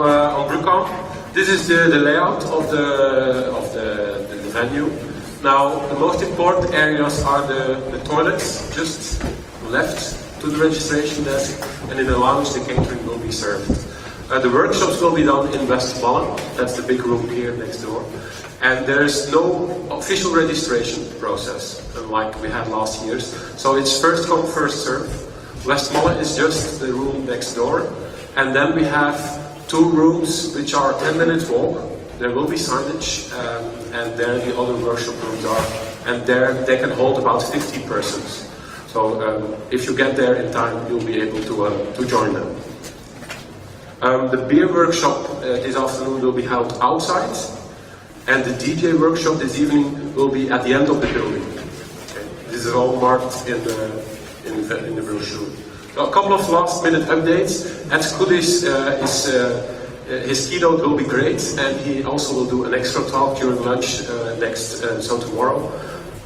on BruCON. This is the layout of the venue. Now, the most important areas are the toilets, just left to the registration desk, and in the lounge the catering will be served. The workshops will be done in Westmalle, that's the big room here next door. And there's no official registration process, like we had last year's. So it's first come, first serve. Westmalle is just the room next door. And then we have 2 rooms which are 10-minute walk. There will be signage, and there the other workshop rooms are. And there they can hold about 50 persons. So if you get there in time, you'll be able to join them. The beer workshop this afternoon will be held outside. And the DJ workshop this evening will be at the end of the building. Okay. This is all marked in the brochure. So a couple of last-minute updates. Ed Skudis, his keynote will be great, and he also will do an extra talk during lunch so tomorrow.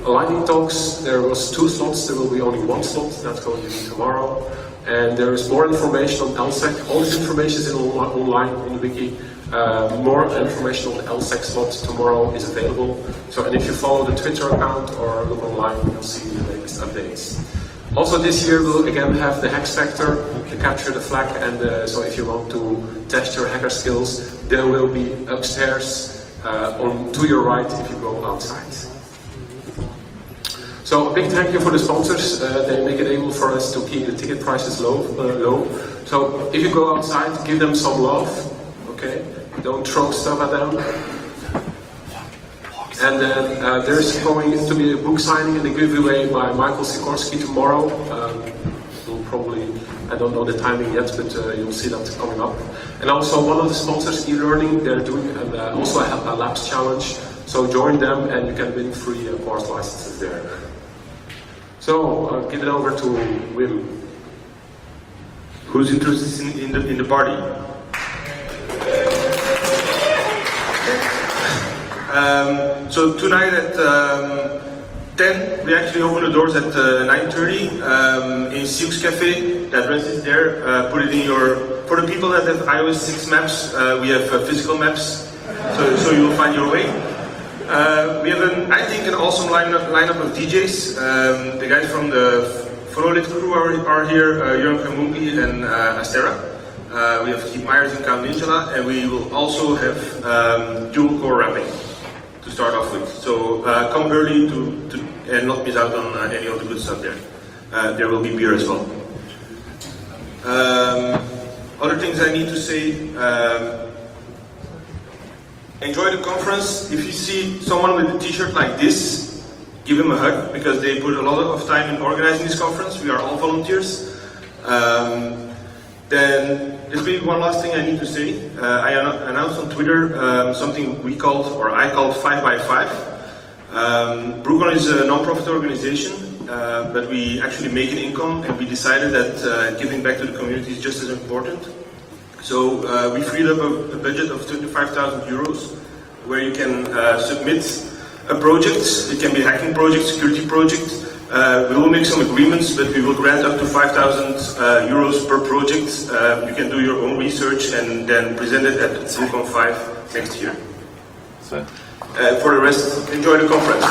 Lightning talks, there was 2 slots, there will be only 1 slot, that's going to be tomorrow. And there is more information on LSEC. All this information is online on the wiki. More information on the LSEC slot tomorrow is available. So, and if you follow the Twitter account or look online, you'll see the latest updates. Also this year we'll again have the Hex Factor to capture the flag, and so if you want to test your hacker skills, there will be upstairs to your right if you go outside. So a big thank you for the sponsors. They make it able for us to keep the ticket prices low. So if you go outside, give them some love. Okay, don't throw stuff at them. And then there's going to be a book signing and a giveaway by Michael Sikorsky tomorrow. We'll probably, I don't know the timing yet, but you'll see that coming up. And also one of the sponsors, e-learning, they're doing also a labs challenge. So join them and you can win free course licenses there. So I'll give it over to Wim. Who's interested in the party? So tonight at 10, we actually open the doors at 9:30 in Sioux Cafe. The address is there. Put it in for the people that have iOS 6 maps, we have physical maps, so you will find your way. We have, I think, an awesome lineup of DJs. The guys from the Frolit crew are here, Jörn Kamungi and Astera. We have Keith Myers and Count Ninjala, and we will also have dual core rapping to start off with. So come early and not miss out on any of the good stuff there. There will be beer as well. Other things I need to say. Enjoy the conference. If you see someone with a t-shirt like this, give him a hug, because they put a lot of time in organizing this conference. We are all volunteers. Then there's maybe one last thing I need to say. I announced on Twitter something I called 5x5. BruCON is a non-profit organization, but we actually make an income, and we decided that giving back to the community is just as important. So we freed up a budget of 25,000 euros, where you can submit a project. It can be a hacking project, security project. We will make some agreements, but we will grant up to 5,000 euros per project. You can do your own research and then present it at BruCON 5 next year. For the rest, enjoy the conference.